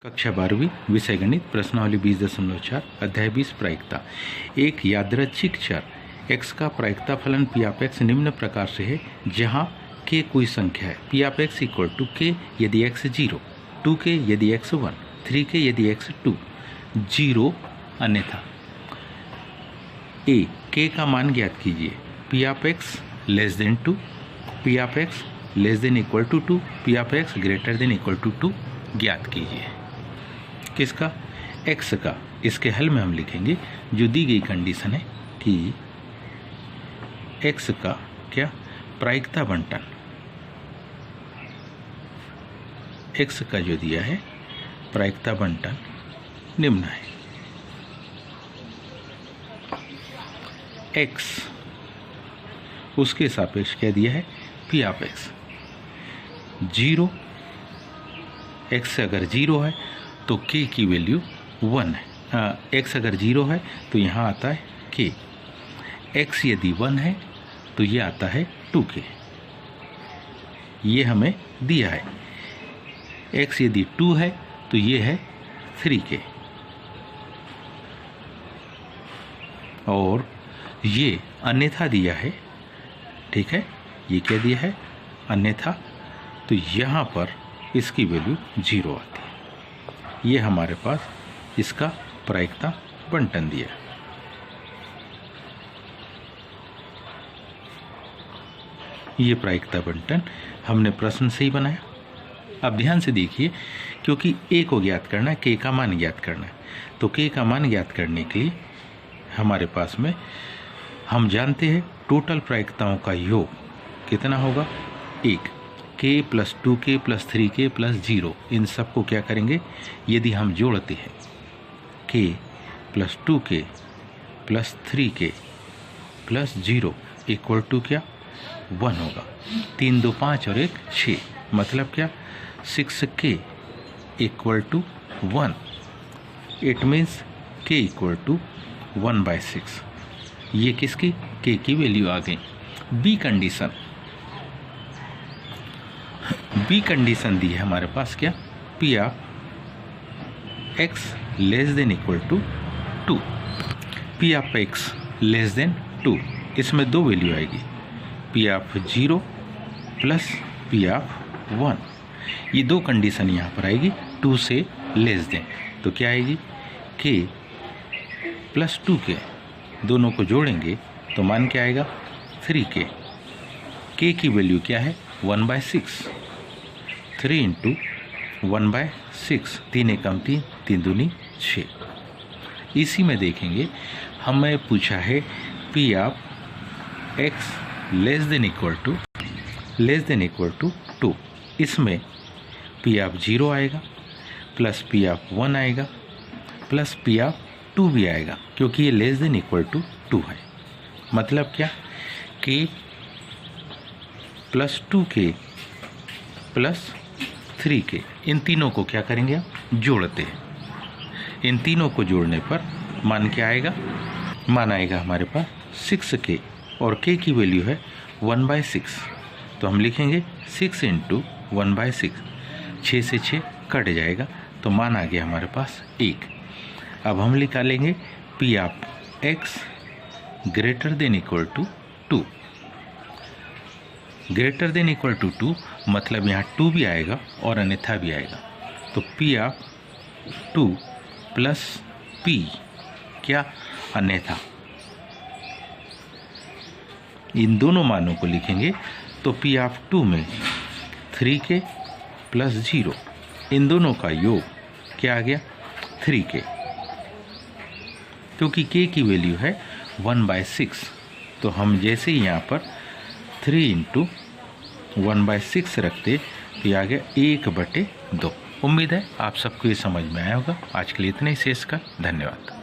कक्षा 12वीं विषय गणित प्रश्नावली 20.4 अध्याय 20 प्रायिकता। एक यादृच्छिक चर x का प्रायिकता फलन p ऑफ x निम्न प्रकार से है जहां k कोई संख्या है। p of x equal to k यदि x 0, 2k यदि x 1, 3k यदि x 2, 0 अन्यथा। a k का मान ज्ञात कीजिए। p of x less than 2, p of x less than equal to 2, p of x greater than equal to 2 ज्ञात कीजिए। किसका? x का। इसके हल में हम लिखेंगे जो दी गई कंडीशन है कि x का क्या प्रायिकता बंटन, x का जो दिया है प्रायिकता बंटन निम्न है। x उसके सापेक्ष क्या दिया है? p ऑफ x 0, x अगर 0 है तो k की वैल्यू 1 है। x अगर 0 है तो यहाँ आता है k, x यदि 1 है तो ये आता है 2k। ये हमें दिया है। x यदि 2 है तो ये है 3k। और ये अन्यथा दिया है, ठीक है। ये क्या दिया है? अन्यथा। तो यहाँ पर इसकी वैल्यू 0 आती है। ये हमारे पास इसका प्रायिकता बंटन दिया। ये प्रायिकता बंटन हमने प्रश्न से ही बनाया। अब ध्यान से देखिए, क्योंकि a को ज्ञात करना है, k का मान ज्ञात करना है, तो k का मान ज्ञात करने के लिए हमारे पास में हम जानते हैं टोटल प्रायिकताओं का योग कितना होगा? 1। k plus 2k plus 3k plus 0, इन सब को क्या करेंगे? यदि हम जोड़ते हैं k plus 2k plus 3k plus 0 equal to क्या? 1 होगा। 3 2 5 और 1 6, मतलब क्या? 6k equal to 1। It means k equal to 1/6। ये किसकी? k की वैल्यू आ गई। बी कंडीशन दी है हमारे पास क्या? p of x less than equal to 2, p of x less than 2। इसमें दो वैल्यू आएगी, p of 0 plus p of 1। ये दो कंडीशन यहाँ पर आएगी 2 से लेस देन। तो क्या आएगी? k प्लस 2k, दोनों को जोड़ेंगे तो मान क्या आएगा? 3k। k की वैल्यू क्या है? 1/6। 3 इंटू 1/6, 3 एकम 3, 3 दूनी 6। इसी में देखेंगे हमें पूछा है p of x less than equal to 2। इसमें p ऑफ 0 आएगा प्लस p ऑफ 1 आएगा प्लस p ऑफ 2 भी आएगा, क्योंकि ये लेस देन इक्वल टू 2 है। मतलब क्या? k plus 2k plus 3k, इन तीनों को क्या करेंगे? आप जोड़ते हैं। इन तीनों को जोड़ने पर मान क्या आएगा? मान आएगा हमारे पास 6k और k की वैल्यू है 1/6। तो हम लिखेंगे 6 इंटू 1/6, 6 से 6 कट जाएगा तो मान आ गया हमारे पास 1। अब हम निकालेंगे p of x greater than equal to 2। Greater than equal to 2 मतलब यहाँ 2 भी आएगा और अन्यथा भी आएगा। तो p ऑफ 2 प्लस p क्या? अन्यथा। इन दोनों मानों को लिखेंगे तो p ऑफ 2 में 3k प्लस 0, इन दोनों का योग क्या आ गया? 3k। क्योंकि k की वैल्यू है 1/6, तो हम जैसे ही यहाँ पर 3 इंटू 1/6 रखते तो ये आ गया 1/2। उम्मीद है आप सबको ये समझ में आया होगा। आज के लिए इतना ही शेष का धन्यवाद।